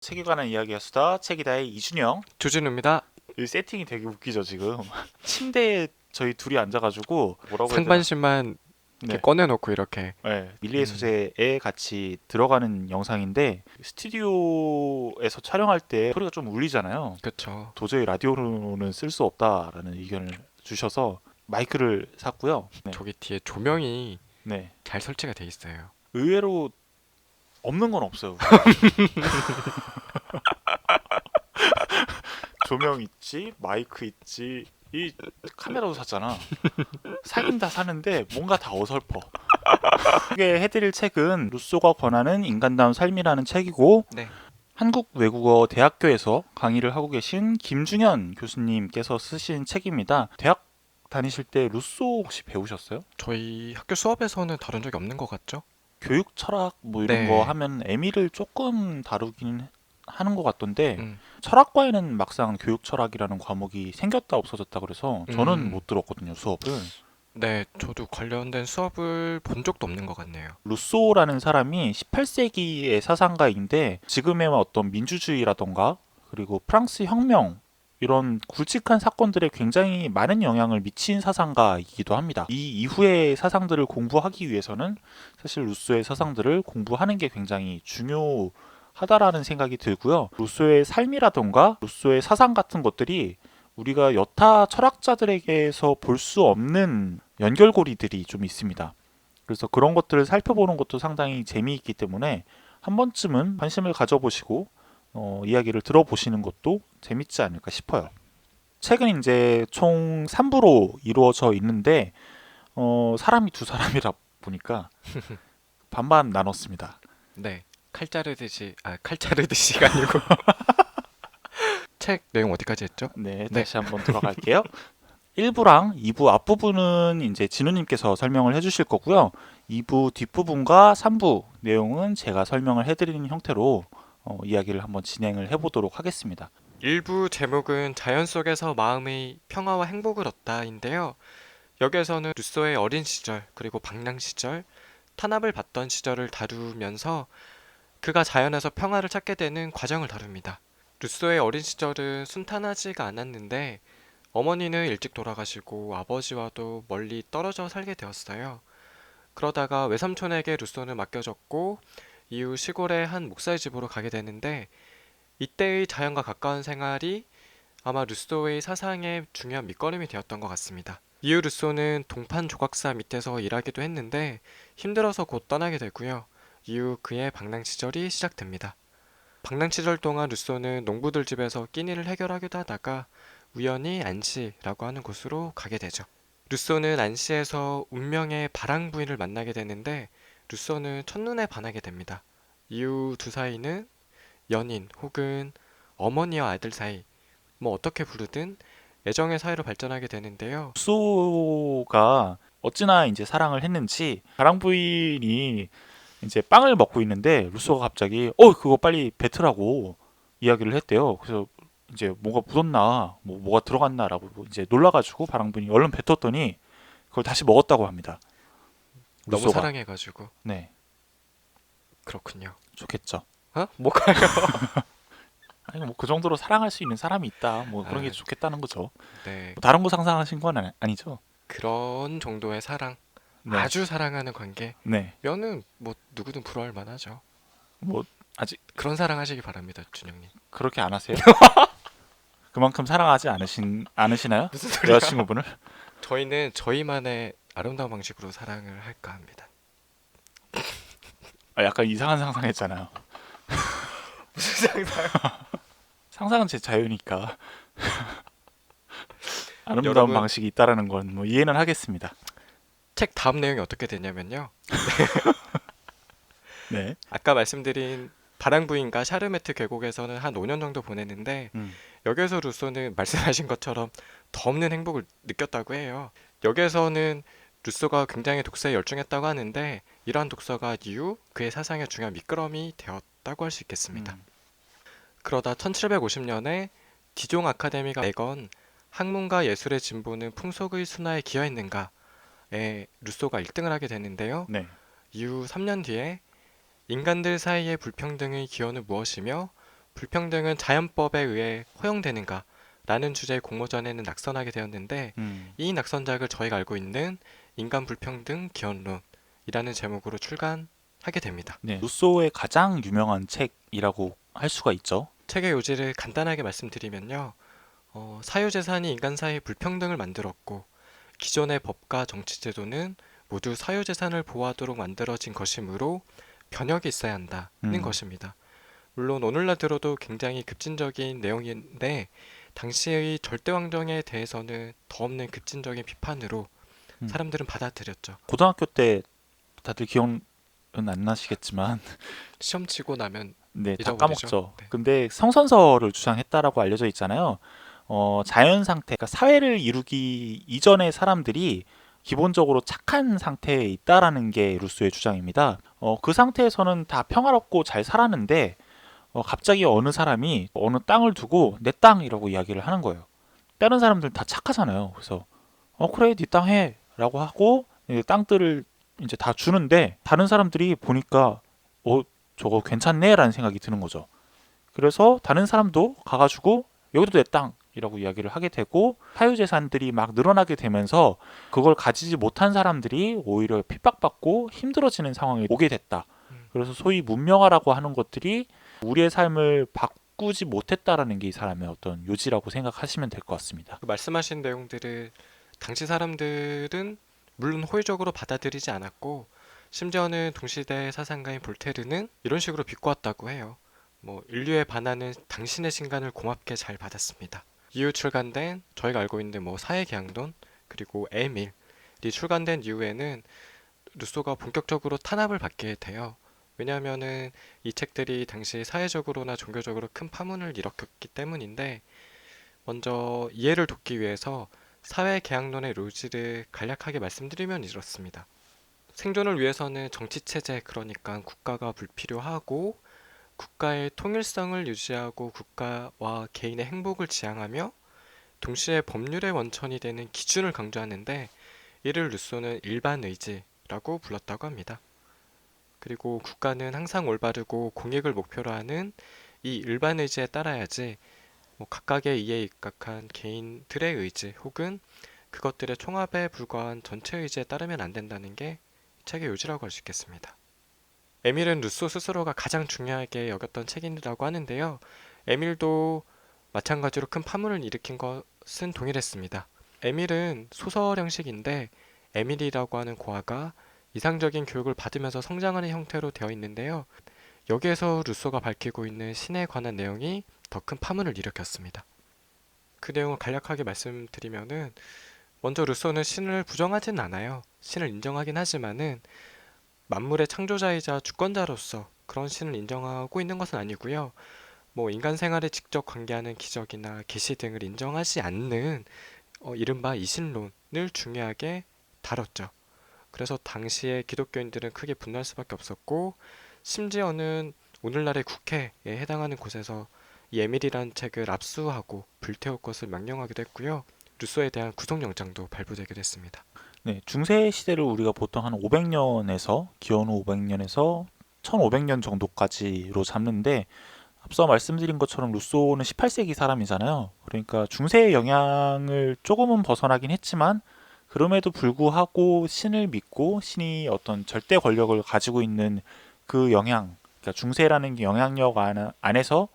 책에 관한 이야기의 수다 책이다의 이준영. 조진우입니다. 이 세팅이 되게 웃기죠 지금. 침대에 저희 둘이 앉아가지고 뭐라고 해야 되나? 상반신만 이렇게 네, 꺼내놓고 이렇게. 네. 밀리의 음, 소재에 같이 들어가는 영상인데 스튜디오에서 촬영할 때 소리가 좀 울리잖아요. 그쵸. 도저히 라디오로는 쓸 수 없다라는 의견을 주셔서 마이크를 샀고요. 네, 저기 뒤에 조명이 네. 잘 설치가 돼 있어요. 의외로 없는 건 없어요. 조명 있지, 마이크 있지, 이 카메라도 샀잖아. 사긴 다 사는데 뭔가 다 어설퍼. 소개해드릴 책은 루소가 권하는 인간다운 삶이라는 책이고 네. 한국외국어대학교에서 강의를 하고 계신 김중현 교수님께서 쓰신 책입니다. 대학 다니실 때 루소 혹시 배우셨어요? 저희 학교 수업에서는 다룬 적이 없는 것 같죠? 교육 철학 뭐 이런 거 네. 하면 에미를 조금 다루긴 하는 것 같던데 음, 철학과에는 막상 교육 철학이라는 과목이 생겼다 없어졌다 그래서 저는 음, 못 들었거든요, 수업을. 네. 저도 관련된 수업을 본 적도 없는 것 같네요. 루소라는 사람이 18세기의 사상가인데 지금의 어떤 민주주의라던가 그리고 프랑스 혁명 이런 굵직한 사건들에 굉장히 많은 영향을 미친 사상가이기도 합니다. 이 이후의 사상들을 공부하기 위해서는 사실 루소의 사상들을 공부하는 게 굉장히 중요하다라는 생각이 들고요. 루소의 삶이라던가 루소의 사상 같은 것들이 우리가 여타 철학자들에게서 볼 수 없는 연결고리들이 좀 있습니다. 그래서 그런 것들을 살펴보는 것도 상당히 재미있기 때문에 한 번쯤은 관심을 가져보시고 이야기를 들어보시는 것도 재밌지 않을까 싶어요. 책은 이제 총 3부로 이루어져 있는데 사람이 두 사람이라 보니까 반반 나눴습니다. 네. 칼 자르듯이가 아니고. 책 내용 어디까지 했죠? 네, 네. 다시 한번 돌아갈게요. 1부랑 2부 앞부분은 이제 진우님께서 설명을 해주실 거고요. 2부 뒷부분과 3부 내용은 제가 설명을 해드리는 형태로 이야기를 한번 진행을 해보도록 하겠습니다. 일부 제목은 자연 속에서 마음의 평화와 행복을 얻다인데요. 여기에서는 루소의 어린 시절, 그리고 방랑 시절, 탄압을 받던 시절을 다루면서 그가 자연에서 평화를 찾게 되는 과정을 다룹니다. 루소의 어린 시절은 순탄하지가 않았는데 어머니는 일찍 돌아가시고 아버지와도 멀리 떨어져 살게 되었어요. 그러다가 외삼촌에게 루소는 맡겨졌고 이후 시골의 한 목사의 집으로 가게 되는데 이때의 자연과 가까운 생활이 아마 루소의 사상의 중요한 밑거름이 되었던 것 같습니다. 이후 루소는 동판 조각사 밑에서 일하기도 했는데 힘들어서 곧 떠나게 되고요. 이후 그의 방랑 시절이 시작됩니다. 방랑 시절 동안 루소는 농부들 집에서 끼니를 해결하기도 하다가 우연히 안시라고 하는 곳으로 가게 되죠. 루소는 안시에서 운명의 바랑 부인을 만나게 되는데 루소는 첫눈에 반하게 됩니다. 이후 두 사이는 연인 혹은 어머니와 아들 사이, 뭐 어떻게 부르든 애정의 사이로 발전하게 되는데요. 루소가 어찌나 이제 사랑을 했는지 가랑 부인이 이제 빵을 먹고 있는데 루소가 갑자기 그거 빨리 뱉으라고 이야기를 했대요. 그래서 이제 뭐가 묻었나 뭐가 들어갔나라고 이제 놀라가지고 바랑 부인이 얼른 뱉었더니 그걸 다시 먹었다고 합니다. 너무 루소가. 사랑해가지고. 네, 그렇군요. 좋겠죠. 어? 뭐가요? 아니 뭐 그 정도로 사랑할 수 있는 사람이 있다. 뭐 그런 게 아, 좋겠다는 거죠. 네. 뭐 다른 거 상상하신 건 아니죠? 그런 정도의 사랑, 네, 아주 사랑하는 네. 관계면은 뭐 누구든 부러워할 만하죠. 뭐 아직 그런 사랑 하시기 바랍니다, 준영님. 그렇게 안 하세요? 그만큼 사랑하지 않으시나요? 무슨 소리야? 여자친구분을? 저희는 저희만의 아름다운 방식으로 사랑을 할까 합니다. 약간 이상한 상상했잖아요. 무슨 상상? 상상은 제 자유니까 아름다운 여러분, 방식이 있다라는 건 뭐 이해는 하겠습니다. 책 다음 내용이 어떻게 되냐면요. 네. 아까 말씀드린 바랑부인과 샤르메트 계곡에서는 한 5년 정도 보냈는데 음. 여기에서 루소는 말씀하신 것처럼 더 없는 행복을 느꼈다고 해요. 여기에서는 루소가 굉장히 독서에 열중했다고 하는데 이러한 독서가 이후 그의 사상의 중요한 미끄럼이 되었다고 할 수 있겠습니다. 음. 그러다 1750년에 디종 아카데미가 내건 학문과 예술의 진보는 풍속의 순화에 기여했는가에 루소가 1등을 하게 되는데요. 네. 이후 3년 뒤에 인간들 사이의 불평등의 기원은 무엇이며 불평등은 자연법에 의해 허용되는가? 라는 주제의 공모전에는 낙선하게 되었는데 이 낙선작을 저희가 알고 있는 인간 불평등 기원론이라는 제목으로 출간하게 됩니다. 네, 루소의 가장 유명한 책이라고 할 수가 있죠. 책의 요지를 간단하게 말씀드리면요. 사유재산이 인간 사이의 불평등을 만들었고 기존의 법과 정치제도는 모두 사유재산을 보호하도록 만들어진 것이므로 변혁이 있어야 한다는 것입니다. 물론 오늘날 들어도 굉장히 급진적인 내용인데 당시의 절대왕정에 대해서는 더 없는 급진적인 비판으로 음. 사람들은 받아들였죠. 고등학교 때 다들 기억은 안 나시겠지만 시험 치고 나면 네, 다 잊어버리죠. 까먹죠. 네. 근데 성선설을 주장했다라고 알려져 있잖아요. 자연 상태, 그러니까 사회를 이루기 이전의 사람들이 기본적으로 착한 상태에 있다라는 게 루소의 주장입니다. 그 상태에서는 다 평화롭고 잘 살았는데 갑자기 어느 사람이 어느 땅을 두고 내 땅이라고 이야기를 하는 거예요. 다른 사람들 다 착하잖아요. 그래서 그래 네 땅 해라고 하고 땅들을 이제 다 주는데 다른 사람들이 보니까 저거 괜찮네라는 생각이 드는 거죠. 그래서 다른 사람도 가가지고 여기도 내 땅이라고 이야기를 하게 되고 사유재산들이 막 늘어나게 되면서 그걸 가지지 못한 사람들이 오히려 핍박받고 힘들어지는 상황에 오게 됐다. 그래서 소위 문명화라고 하는 것들이 우리의 삶을 바꾸지 못했다라는 게 이 사람의 어떤 요지라고 생각하시면 될 것 같습니다. 그 말씀하신 내용들을 당시 사람들은 물론 호의적으로 받아들이지 않았고 심지어는 동시대 사상가인 볼테르는 이런 식으로 비꼬았다고 해요. 인류에 반하는 당신의 신간을 고맙게 잘 받았습니다. 이후 출간된 저희가 알고 있는 사회계약론 그리고 에밀이 출간된 이후에는 루소가 본격적으로 탄압을 받게 돼요. 왜냐하면은 이 책들이 당시 사회적으로나 종교적으로 큰 파문을 일으켰기 때문인데 먼저 이해를 돕기 위해서 사회계약론의 요지를 간략하게 말씀드리면 이렇습니다. 생존을 위해서는 정치체제, 그러니까 국가가 불필요하고 국가의 통일성을 유지하고 국가와 개인의 행복을 지향하며 동시에 법률의 원천이 되는 기준을 강조하는데 이를 루소는 일반 의지라고 불렀다고 합니다. 그리고 국가는 항상 올바르고 공익을 목표로 하는 이 일반 의지에 따라야지 각각의 이해에 입각한 개인들의 의지 혹은 그것들의 총합에 불과한 전체 의지에 따르면 안 된다는 게 이 책의 요지라고 할 수 있겠습니다. 에밀은 루소 스스로가 가장 중요하게 여겼던 책이라고 하는데요. 에밀도 마찬가지로 큰 파문을 일으킨 것은 동일했습니다. 에밀은 소설 형식인데 에밀이라고 하는 고아가 이상적인 교육을 받으면서 성장하는 형태로 되어 있는데요. 여기에서 루소가 밝히고 있는 신에 관한 내용이 더 큰 파문을 일으켰습니다. 그 내용을 간략하게 말씀드리면은 먼저 루소는 신을 부정하진 않아요. 신을 인정하긴 하지만은 만물의 창조자이자 주권자로서 그런 신을 인정하고 있는 것은 아니고요. 인간 생활에 직접 관계하는 기적이나 계시 등을 인정하지 않는 이른바 이신론을 중요하게 다뤘죠. 그래서 당시에 기독교인들은 크게 분노할 수밖에 없었고 심지어는 오늘날의 국회에 해당하는 곳에서 이 에밀이라는 책을 압수하고 불태울 것을 명령하기도 했고요. 루소에 대한 구속영장도 발부되기도 했습니다. 네, 중세 시대를 우리가 보통 한 500년에서 기원후 500년에서 1500년 정도까지로 잡는데 앞서 말씀드린 것처럼 루소는 18세기 사람이잖아요. 그러니까 중세의 영향을 조금은 벗어나긴 했지만 그럼에도 불구하고 신을 믿고 신이 어떤 절대 권력을 가지고 있는 그 영향, 그러니까 중세라는 게 영향력 안에서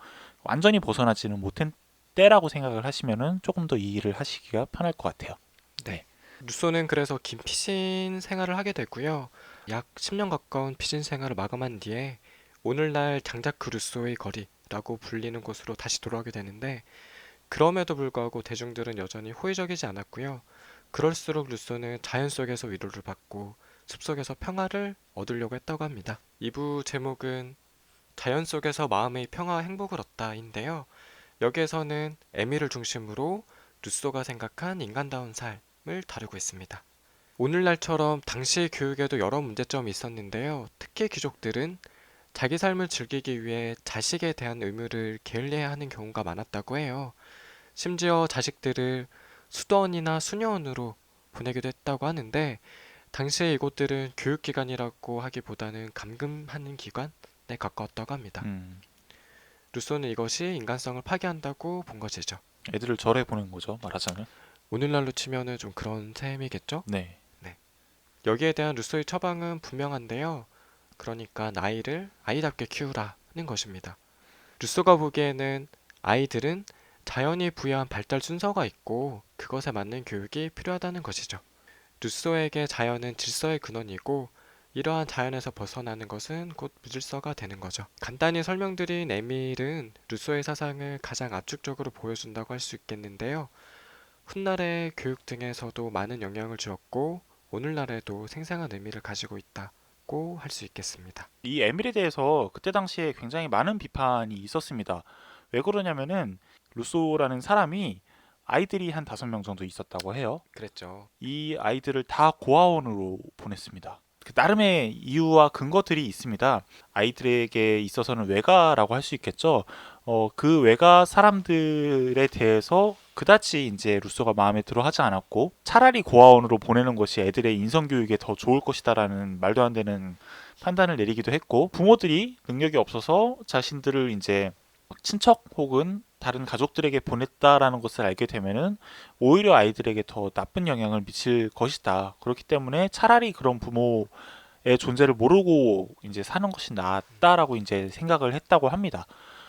완전히 벗어나지는 못한 때라고 생각을 하시면은 조금 더 이해를 하시기가 편할 것 같아요. 네. 루소는 그래서 긴 피신 생활을 하게 되고요. 약 10년 가까운 피신 생활을 마감한 뒤에 오늘날 장자크 루소의 거리라고 불리는 곳으로 다시 돌아오게 되는데 그럼에도 불구하고 대중들은 여전히 호의적이지 않았고요. 그럴수록 루소는 자연 속에서 위로를 받고 숲속에서 평화를 얻으려고 했다고 합니다. 2부 제목은 자연 속에서 마음의 평화와 행복을 얻다인데요. 여기에서는 에밀을 중심으로 루소가 생각한 인간다운 삶을 다루고 있습니다. 오늘날처럼 당시 교육에도 여러 문제점이 있었는데요. 특히 귀족들은 자기 삶을 즐기기 위해 자식에 대한 의무를 게을리해야 하는 경우가 많았다고 해요. 심지어 자식들을 수도원이나 수녀원으로 보내기도 했다고 하는데 당시에 이곳들은 교육기관이라고 하기보다는 감금하는 기관에 가까웠다고 합니다. 루소는 이것이 인간성을 파괴한다고 본 것이죠. 애들을 절해 보낸 거죠, 말하자면. 오늘날로 치면은 좀 그런 셈이겠죠? 네. 네. 여기에 대한 루소의 처방은 분명한데요. 그러니까 아이를 아이답게 키우라는 것입니다. 루소가 보기에는 아이들은 자연이 부여한 발달 순서가 있고 그것에 맞는 교육이 필요하다는 것이죠. 루소에게 자연은 질서의 근원이고 이러한 자연에서 벗어나는 것은 곧 무질서가 되는 거죠. 간단히 설명드린 에밀은 루소의 사상을 가장 압축적으로 보여준다고 할 수 있겠는데요. 훗날의 교육 등에서도 많은 영향을 주었고 오늘날에도 생생한 의미를 가지고 있다고 할 수 있겠습니다. 이 에밀에 대해서 그때 당시에 굉장히 많은 비판이 있었습니다. 왜 그러냐면은 루소라는 사람이 아이들이 한 5명 정도 있었다고 해요. 그랬죠. 이 아이들을 다 고아원으로 보냈습니다. 그 나름의 이유와 근거들이 있습니다. 아이들에게 있어서는 외가라고 할 수 있겠죠. 그 외가 사람들에 대해서 그다지 이제 루소가 마음에 들어 하지 않았고 차라리 고아원으로 보내는 것이 애들의 인성 교육에 더 좋을 것이다라는 말도 안 되는 판단을 내리기도 했고 부모들이 능력이 없어서 자신들을 이제 친척 혹은 다른 가족들에게 보냈다라는 것을 알게 되면은 오히려 아이들에게 더 나쁜 영향을 미칠 것이다. 그렇기 때문에 차라리 그런 부모의 존재를 모르고 이제 사는 것이 낫다라고 이제 생각을 했다고 합니다.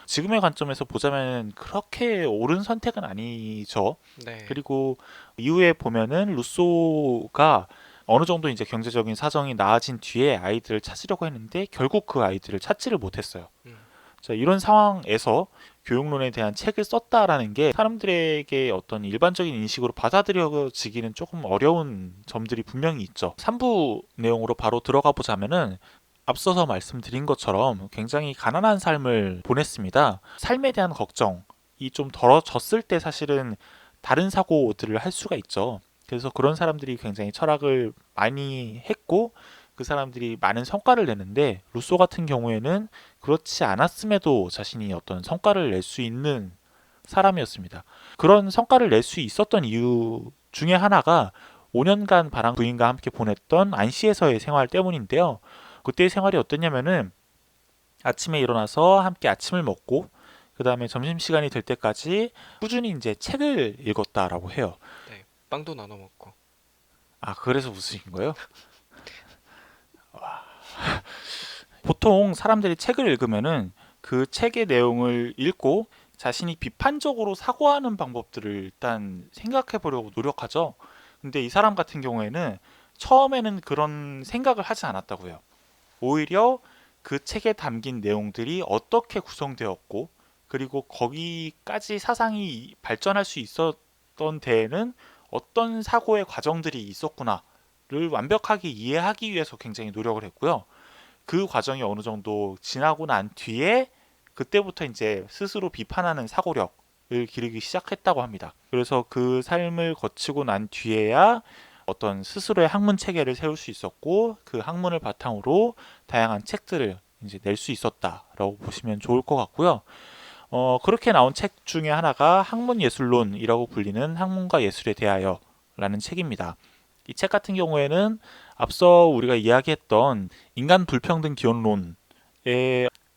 지금의 관점에서 보자면 그렇게 옳은 선택은 아니죠. 네. 그리고 이후에 보면은 루소가 어느 정도 이제 경제적인 사정이 나아진 뒤에 아이들을 찾으려고 했는데 결국 그 아이들을 찾지를 못했어요. 음, 자, 이런 상황에서 교육론에 대한 책을 썼다라는 게 사람들에게 어떤 일반적인 인식으로 받아들여지기는 조금 어려운 점들이 분명히 있죠. 3부 내용으로 바로 들어가 보자면은 앞서서 말씀드린 것처럼 굉장히 가난한 삶을 보냈습니다. 삶에 대한 걱정이 좀 덜어졌을 때 사실은 다른 사고들을 할 수가 있죠. 그래서 그런 사람들이 굉장히 철학을 많이 했고 그 사람들이 많은 성과를 내는데 루소 같은 경우에는 그렇지 않았음에도 자신이 어떤 성과를 낼 수 있는 사람이었습니다. 그런 성과를 낼 수 있었던 이유 중에 하나가 5년간 바람 부인과 함께 보냈던 안시에서의 생활 때문인데요. 그때의 생활이 어땠냐면은 아침에 일어나서 함께 아침을 먹고 그 다음에 점심시간이 될 때까지 꾸준히 이제 책을 읽었다라고 해요. 네. 빵도 나눠 먹고. 아, 그래서 웃으신 거예요? 보통 사람들이 책을 읽으면은 그 책의 내용을 읽고 자신이 비판적으로 사고하는 방법들을 일단 생각해 보려고 노력하죠. 근데 이 사람 같은 경우에는 처음에는 그런 생각을 하지 않았다고요. 오히려 그 책에 담긴 내용들이 어떻게 구성되었고 그리고 거기까지 사상이 발전할 수 있었던 데에는 어떤 사고의 과정들이 있었구나를 완벽하게 이해하기 위해서 굉장히 노력을 했고요. 그 과정이 어느 정도 지나고 난 뒤에 그때부터 이제 스스로 비판하는 사고력을 기르기 시작했다고 합니다. 그래서 그 삶을 거치고 난 뒤에야 어떤 스스로의 학문 체계를 세울 수 있었고 그 학문을 바탕으로 다양한 책들을 이제 낼 수 있었다라고 보시면 좋을 것 같고요. 그렇게 나온 책 중에 하나가 학문예술론이라고 불리는 학문과 예술에 대하여라는 책입니다. 이 책 같은 경우에는 앞서 우리가 이야기했던 인간 불평등 기원론의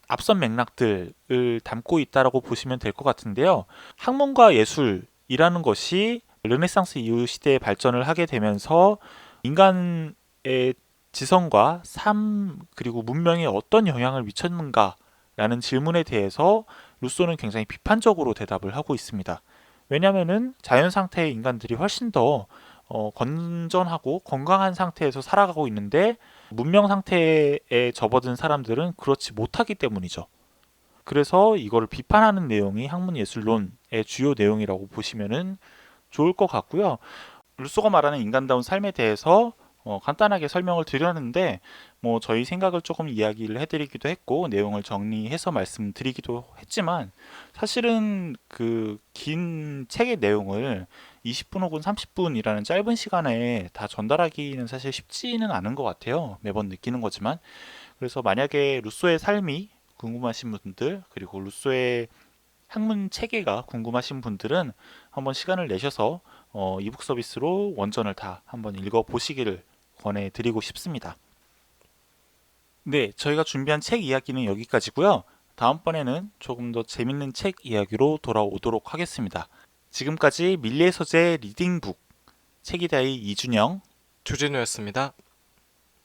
앞선 맥락들을 담고 있다라고 보시면 될 것 같은데요. 학문과 예술이라는 것이 르네상스 이후 시대에 발전을 하게 되면서 인간의 지성과 삶 그리고 문명에 어떤 영향을 미쳤는가라는 질문에 대해서 루소는 굉장히 비판적으로 대답을 하고 있습니다. 왜냐하면은 자연 상태의 인간들이 훨씬 더 건전하고 건강한 상태에서 살아가고 있는데 문명 상태에 접어든 사람들은 그렇지 못하기 때문이죠. 그래서 이거를 비판하는 내용이 학문예술론의 주요 내용이라고 보시면은 좋을 것 같고요. 루소가 말하는 인간다운 삶에 대해서 간단하게 설명을 드렸는데 뭐 저희 생각을 조금 이야기를 해드리기도 했고 내용을 정리해서 말씀드리기도 했지만 사실은 그 긴 책의 내용을 20분 혹은 30분이라는 짧은 시간에 다 전달하기는 사실 쉽지는 않은 것 같아요. 매번 느끼는 거지만 그래서 만약에 루소의 삶이 궁금하신 분들 그리고 루소의 학문 체계가 궁금하신 분들은 한번 시간을 내셔서 이북 서비스로 원전을 다 한번 읽어보시기를 권해드리고 싶습니다. 네, 저희가 준비한 책 이야기는 여기까지고요. 다음번에는 조금 더 재밌는 책 이야기로 돌아오도록 하겠습니다. 지금까지 밀리의 서재 리딩북 책이다의 이준영, 조진우였습니다.